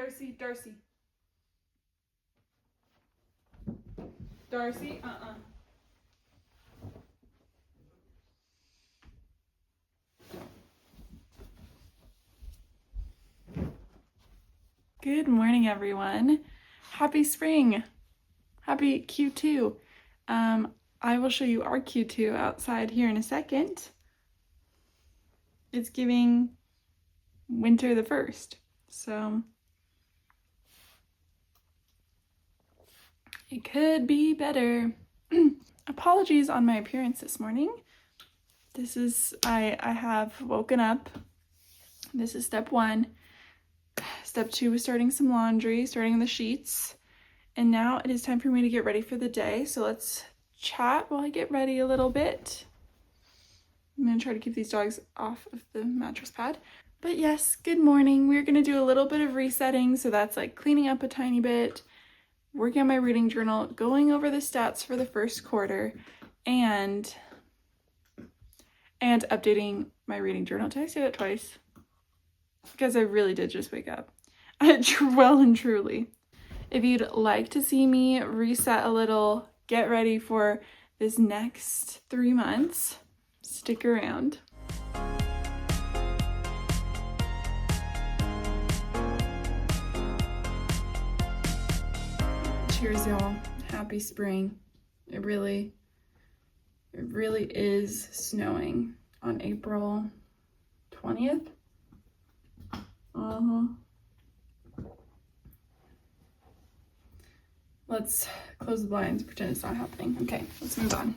Darcy, Darcy. Darcy, Good morning, everyone. Happy spring. Happy Q2. I will show you our Q2 outside here in a second. It's giving winter the 1st, so it could be better. Apologies on my appearance this morning. I have woken up. This is step 1. Step 2 was starting some laundry, starting the sheets. And now it is time for me to get ready for the day. So let's chat while I get ready a little bit. I'm going to try to keep these dogs off of the mattress pad. But yes, good morning. We're going to do a little bit of resetting. So that's like cleaning up a tiny bit, working on my reading journal, going over the stats for the first quarter, and updating my reading journal. Did I say that twice? Because I really did just wake up. Well and truly. If you'd like to see me reset a little, get ready for this next 3 months, stick around. Cheers, y'all. Happy spring. It really is snowing on April 20th. Let's close the blinds, pretend it's not happening. Okay, let's move on.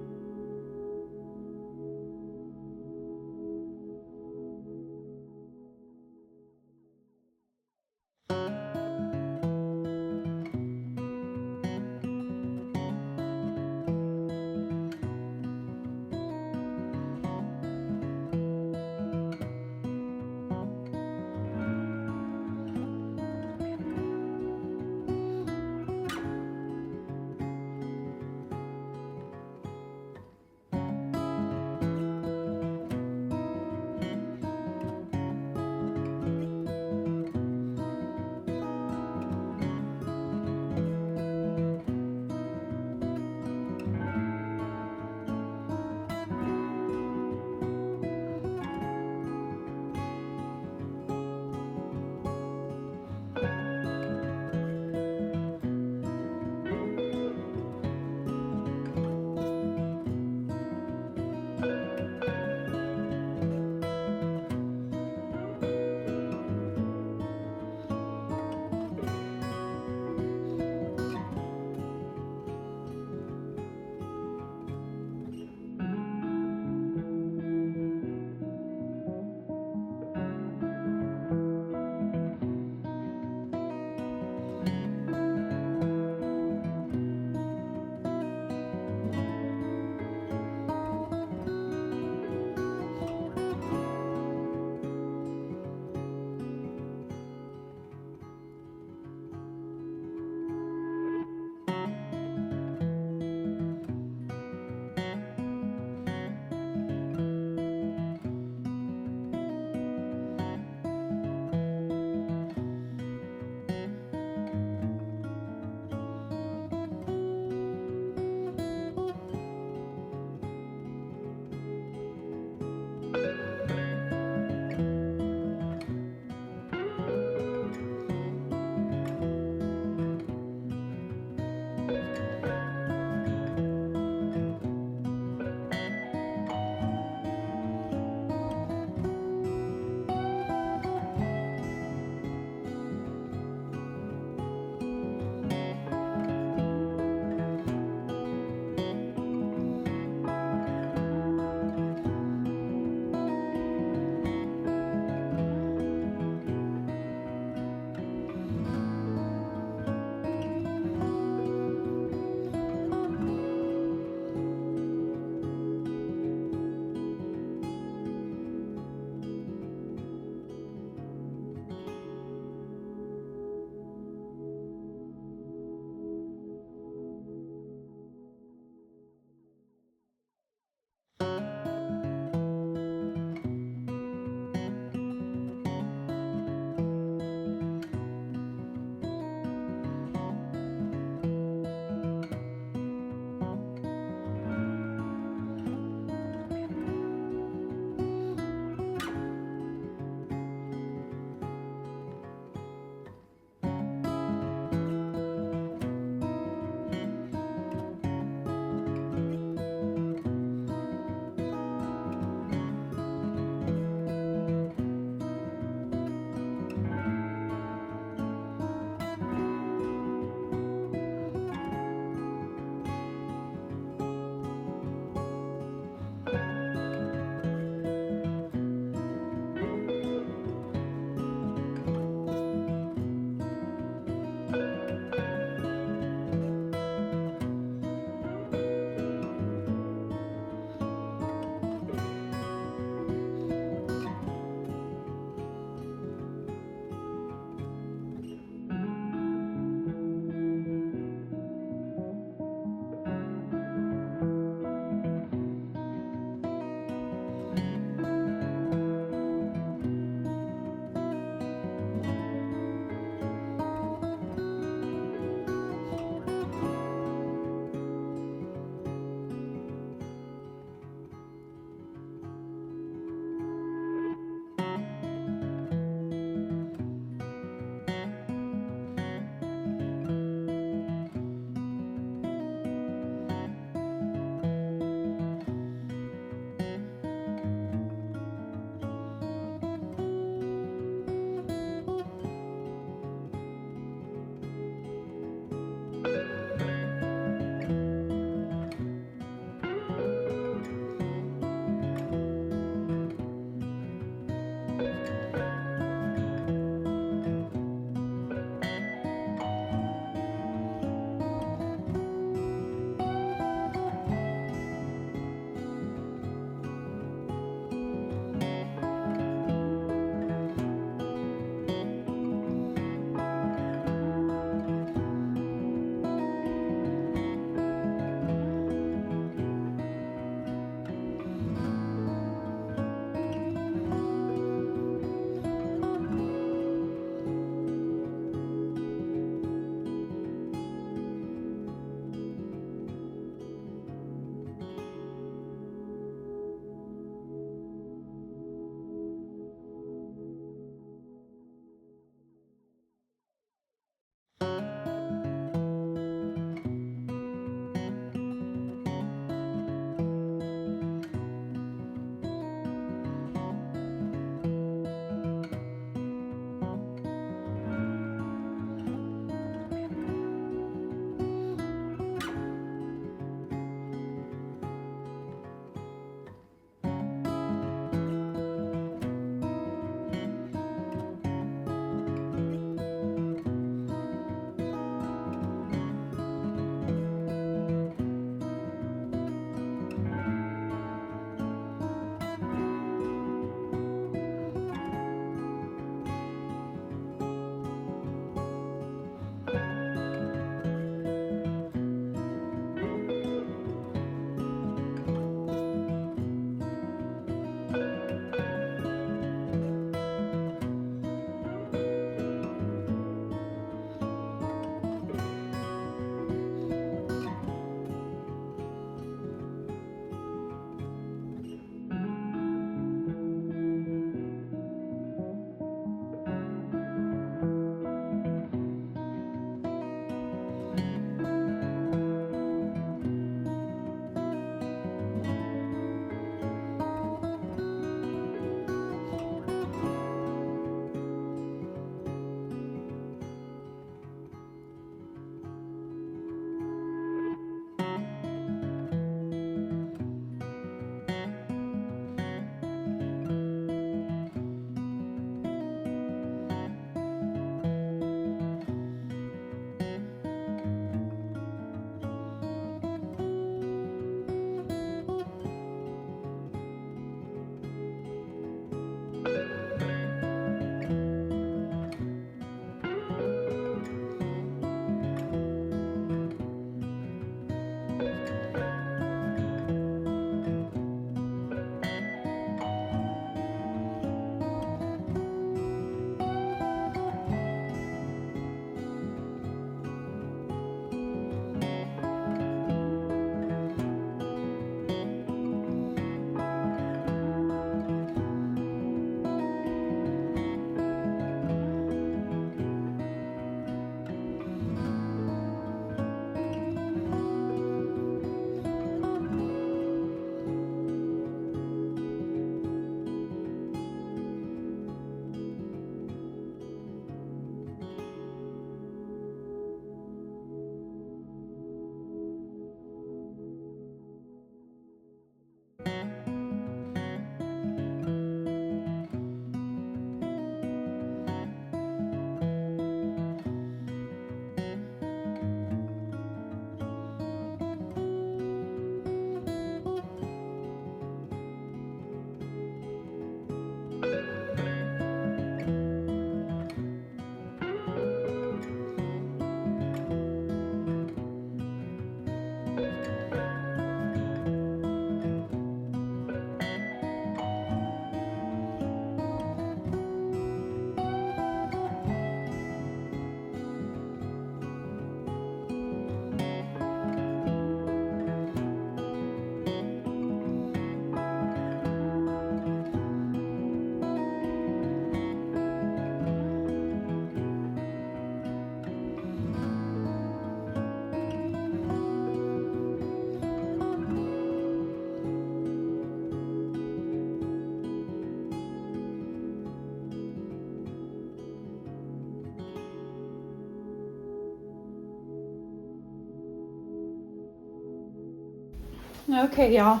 Okay, y'all.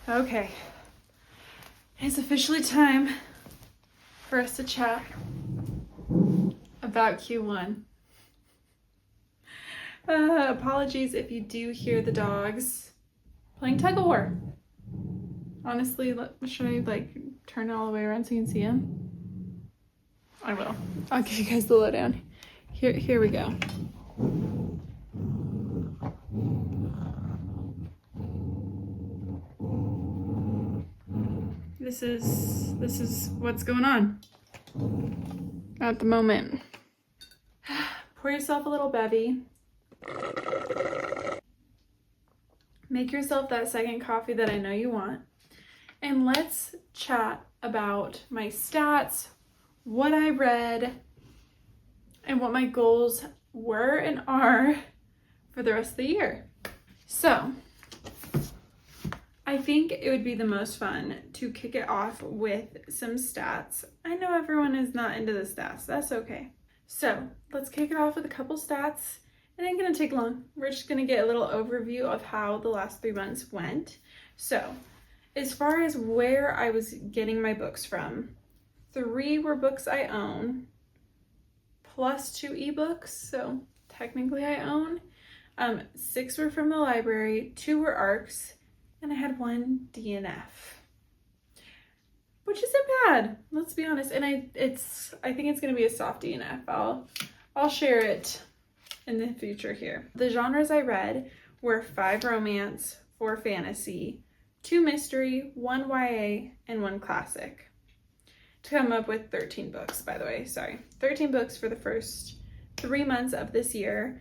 Okay. It's officially time for us to chat about Q1. Apologies if you do hear the dogs playing tug of war. Honestly, should I like turn it all the way around so you can see them? I will. I'll give you guys the lowdown. Here we go. This is what's going on at the moment. Pour yourself a little bevy. Make yourself that second coffee that I know you want. And let's chat about my stats, what I read, and what my goals were and are for the rest of the year. So, I think it would be the most fun to kick it off with some stats. I know everyone is not into the stats. That's okay. So, let's kick it off with a couple stats. It ain't gonna take long. We're just gonna get a little overview of how the last 3 months went. So, as far as where I was getting my books from, 3 were books I own, plus 2 ebooks, so technically I own. 6 were from the library, 2 were ARCs, and I had 1 DNF, which isn't bad, let's be honest. And I think it's gonna be a soft DNF. I'll share it in the future here. The genres I read were 5 romance, 4 fantasy, 2 mystery, 1 YA, and 1 classic. To come up with 13 books, by the way, sorry. 13 books for the first 3 months of this year.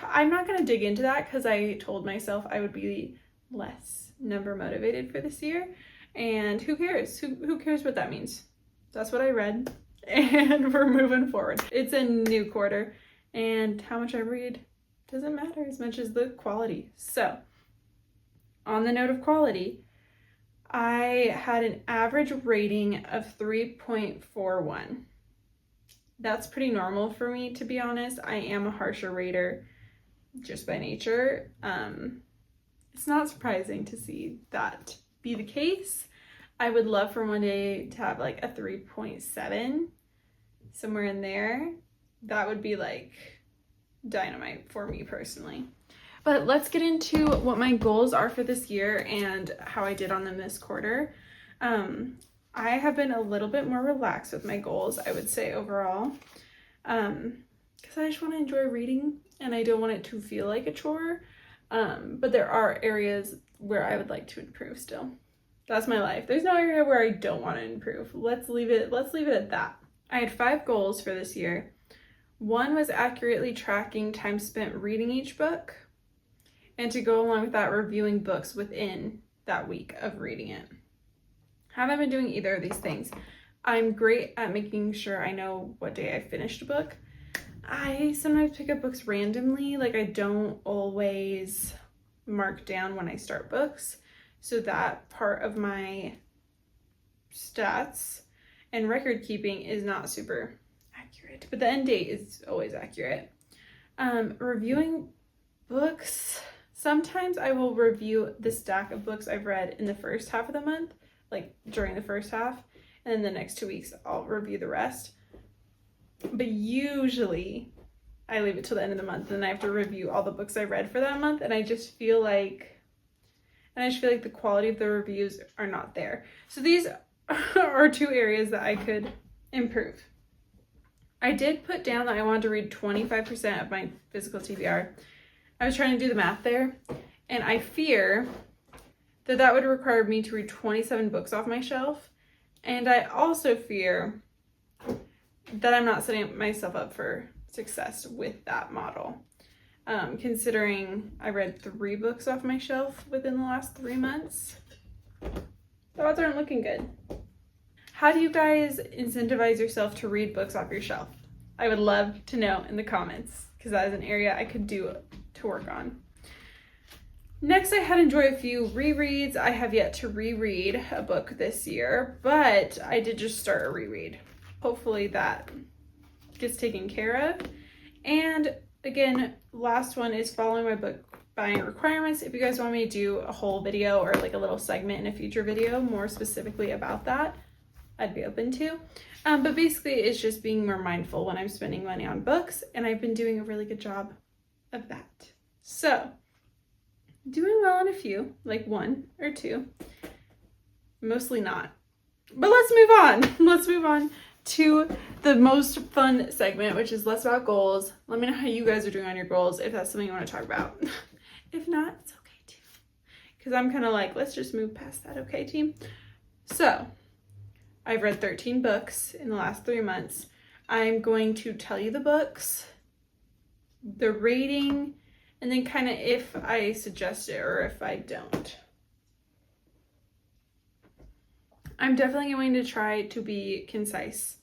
I'm not gonna dig into that because I told myself I would be less number motivated for this year. And who cares? Who cares what that means? That's what I read. And we're moving forward. It's a new quarter, and how much I read doesn't matter as much as the quality. So, on the note of quality, I had an average rating of 3.41. That's pretty normal for me, to be honest. I am a harsher rater just by nature. It's not surprising to see that be the case. I would love for one day to have like a 3.7, somewhere in there. That would be like dynamite for me personally. But let's get into what my goals are for this year and how I did on them this quarter. I have been a little bit more relaxed with my goals, I would say overall, because I just want to enjoy reading and I don't want it to feel like a chore. But there are areas where I would like to improve still. That's my life. There's no area where I don't want to improve. Let's leave it at that. I had 5 goals for this year. 1 was accurately tracking time spent reading each book, and to go along with that, reviewing books within that week of reading it. Haven't been doing either of these things. I'm great at making sure I know what day I finished a book. I sometimes pick up books randomly, like I don't always mark down when I start books. So that part of my stats and record keeping is not super accurate, but the end date is always accurate. Reviewing books, sometimes I will review the stack of books I've read in the first half of the month, like during the first half, and then the next 2 weeks I'll review the rest. But usually I leave it till the end of the month and then I have to review all the books I read for that month, and I just feel like the quality of the reviews are not there. So these are 2 areas that I could improve. I did put down that I wanted to read 25% of my physical TBR. I was trying to do the math there, and I fear that would require me to read 27 books off my shelf. And I also fear that I'm not setting myself up for success with that model. Considering I read 3 books off my shelf within the last 3 months, the odds aren't looking good. How do you guys incentivize yourself to read books off your shelf? I would love to know in the comments, because that is an area I could do to work on. Next, I had enjoyed a few rereads. I have yet to reread a book this year, but I did just start a reread. Hopefully that gets taken care of. And again, last one is following my book buying requirements. If you guys want me to do a whole video or like a little segment in a future video more specifically about that, I'd be open to. But basically it's just being more mindful when I'm spending money on books, and I've been doing a really good job of that. So doing well on a few, like 1 or 2, mostly not. But let's move on. Let's move on to the most fun segment, which is less about goals. Let me know how you guys are doing on your goals, if that's something you want to talk about. If not, it's okay too. Because I'm kind of like, let's just move past that, okay, team? So, I've read 13 books in the last 3 months. I'm going to tell you the books, the rating, and then kind of if I suggest it or if I don't. I'm definitely going to try to be concise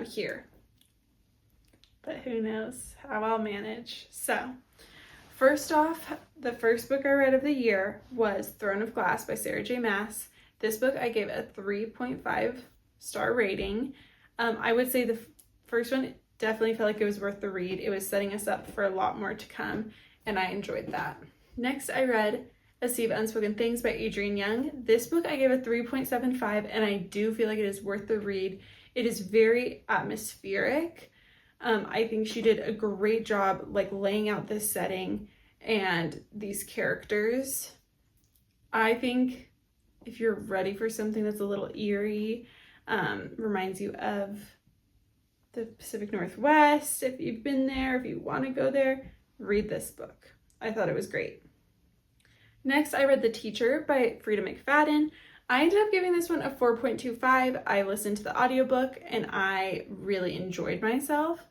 here, but who knows how I'll manage. So, first off, the first book I read of the year was Throne of Glass by Sarah J. Maas. This book I gave a 3.5 star rating. I would say the first one definitely felt like it was worth the read. It was setting us up for a lot more to come, and I enjoyed that. Next, I read A Sea of Unspoken Things by Adrienne Young. This book I gave a 3.75, and I do feel like it is worth the read. It is very atmospheric. I think she did a great job like laying out this setting and these characters. I think if you're ready for something that's a little eerie, reminds you of the Pacific Northwest, if you've been there, if you want to go there, read this book. I thought it was great. Next, I read The Teacher by Frida McFadden. I ended up giving this one a 4.25. I listened to the audiobook and I really enjoyed myself.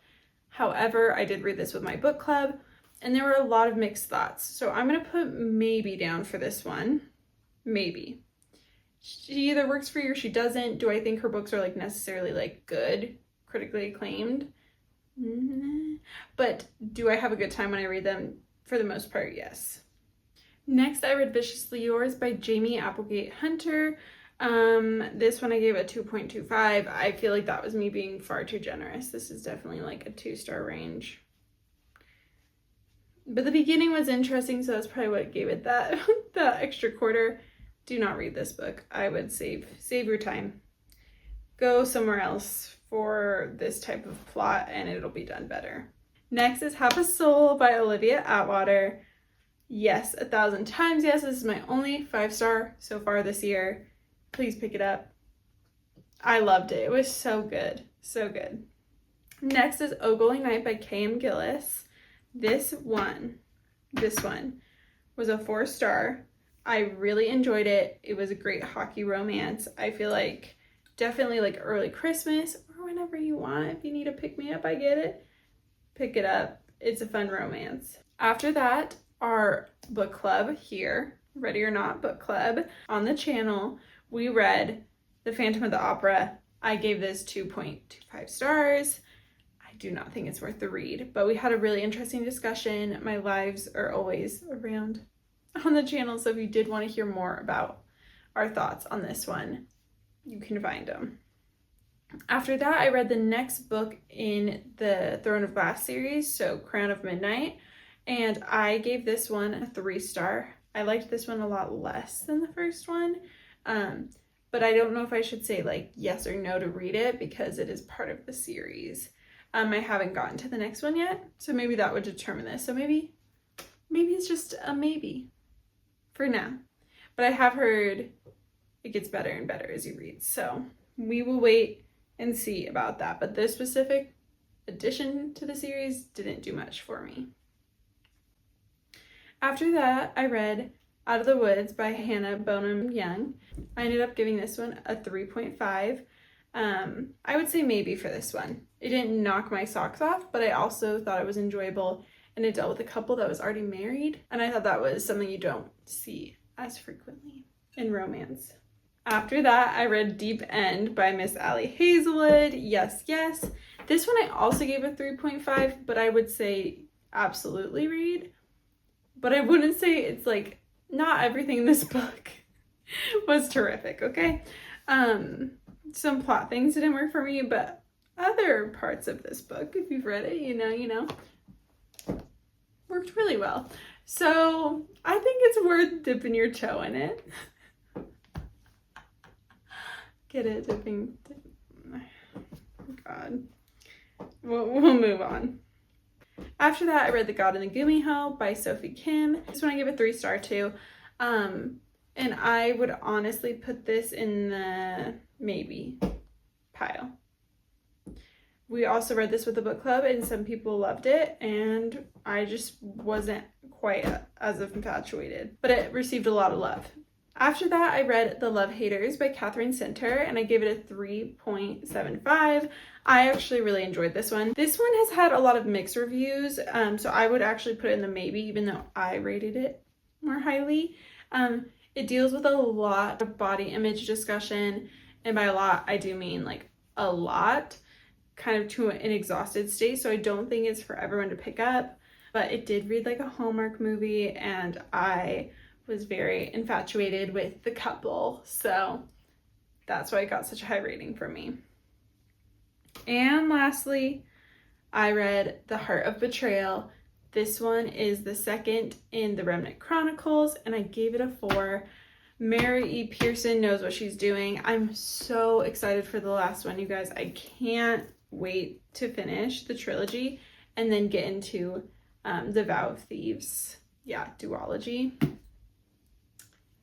However, I did read this with my book club and there were a lot of mixed thoughts. So I'm going to put maybe down for this one. Maybe. She either works for you or she doesn't. Do I think her books are like necessarily like good, critically acclaimed? But do I have a good time when I read them? For the most part, yes. Next, I read Viciously Yours by Jamie Applegate Hunter. This one I gave a 2.25. I feel like that was me being far too generous. This is definitely like a 2-star range. But the beginning was interesting, so that's probably what gave it that extra quarter. Do not read this book. I would save your time. Go somewhere else for this type of plot and it'll be done better. Next is Half a Soul by Olivia Atwater. Yes, 1,000 times yes. This is my only 5-star so far this year. Please pick it up. I loved it. It was so good. So good. Next is Ogling Night by K.M. Gillis. This one was a 4-star. I really enjoyed it. It was a great hockey romance. I feel like definitely like early Christmas or whenever you want. If you need a pick-me-up, I get it. Pick it up. It's a fun romance. After that, our book club here, Ready or Not book club, on the channel, we read The Phantom of the Opera. I gave this 2.25 stars. I do not think it's worth the read, but we had a really interesting discussion. My lives are always around on the channel, so if you did want to hear more about our thoughts on this one, you can find them. After that, I read the next book in the Throne of Glass series, so Crown of Midnight, and I gave this one a 3-star. I liked this one a lot less than the first one, but I don't know if I should say like yes or no to read it because it is part of the series. I haven't gotten to the next one yet, so maybe that would determine this. So maybe it's just a maybe for now. But I have heard it gets better and better as you read, so we will wait and see about that. But this specific addition to the series didn't do much for me. After that, I read Out of the Woods by Hannah Bonham Young. I ended up giving this one a 3.5. I would say maybe for this one. It didn't knock my socks off, but I also thought it was enjoyable, and it dealt with a couple that was already married, and I thought that was something you don't see as frequently in romance. After that, I read Deep End by Miss Allie Hazelwood. Yes. This one I also gave a 3.5, but I would say absolutely read. But I wouldn't say it's like, not everything in this book was terrific, okay? Some plot things didn't work for me, but other parts of this book, if you've read it, you know, worked really well. So I think it's worth dipping your toe in it. Get it? Dipping. God. We'll move on. After that, I read The God in the Gumiho by Sophie Kim. This one I give a 3-star too. And I would honestly put this in the maybe pile. We also read this with the book club and some people loved it and I just wasn't quite as infatuated, but it received a lot of love. After that, I read The Love Haters by Catherine Center and I gave it a 3.75. I actually really enjoyed this one. This one has had a lot of mixed reviews, so I would actually put it in the maybe, even though I rated it more highly. It deals with a lot of body image discussion, and by a lot, I do mean like a lot, kind of to an exhausted state, so I don't think it's for everyone to pick up, but it did read like a Hallmark movie, and I was very infatuated with the couple, so that's why it got such a high rating for me. And lastly, I read The Heart of Betrayal. This one is the second in the Remnant Chronicles, and I gave it a 4. Mary E. Pearson knows what she's doing. I'm so excited for the last one, you guys. I can't wait to finish the trilogy and then get into the Vow of Thieves, duology.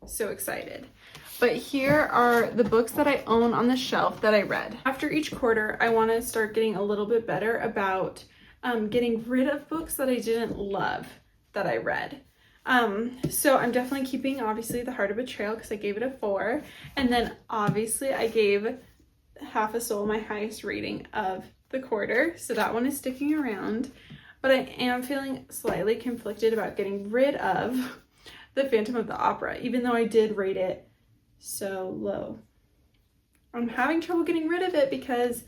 So excited. But here are the books that I own on the shelf that I read. After each quarter, I want to start getting a little bit better about getting rid of books that I didn't love that I read. So I'm definitely keeping, obviously, The Heart of Betrayal because I gave it a 4. And then, obviously, I gave Half a Soul my highest rating of the quarter. So that one is sticking around. But I am feeling slightly conflicted about getting rid of The Phantom of the Opera, even though I did rate it so low. I'm having trouble getting rid of it because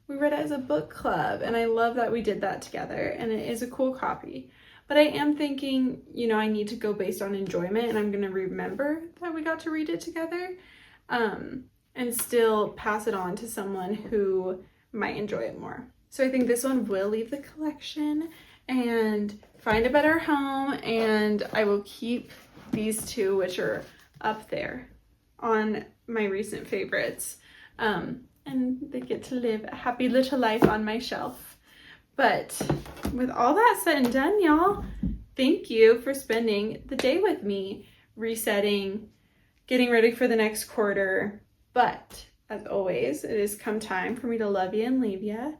we read it as a book club, and I love that we did that together, and it is a cool copy. But I am thinking, you know, I need to go based on enjoyment, and I'm going to remember that we got to read it together, and still pass it on to someone who might enjoy it more. So I think this one will leave the collection and find a better home, and I will keep these two, which are up there on my recent favorites, and they get to live a happy little life on my shelf. But with all that said and done, y'all, thank you for spending the day with me, resetting, getting ready for the next quarter. But as always, it has come time for me to love you and leave you.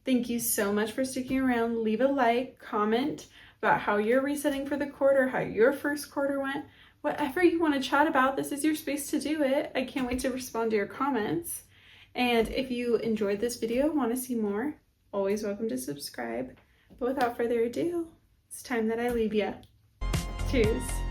Thank you so much for sticking around. Leave a like, comment about how you're resetting for the quarter, how your first quarter went. Whatever you want to chat about, this is your space to do it. I can't wait to respond to your comments. And if you enjoyed this video, want to see more, always welcome to subscribe. But without further ado, it's time that I leave you. Cheers.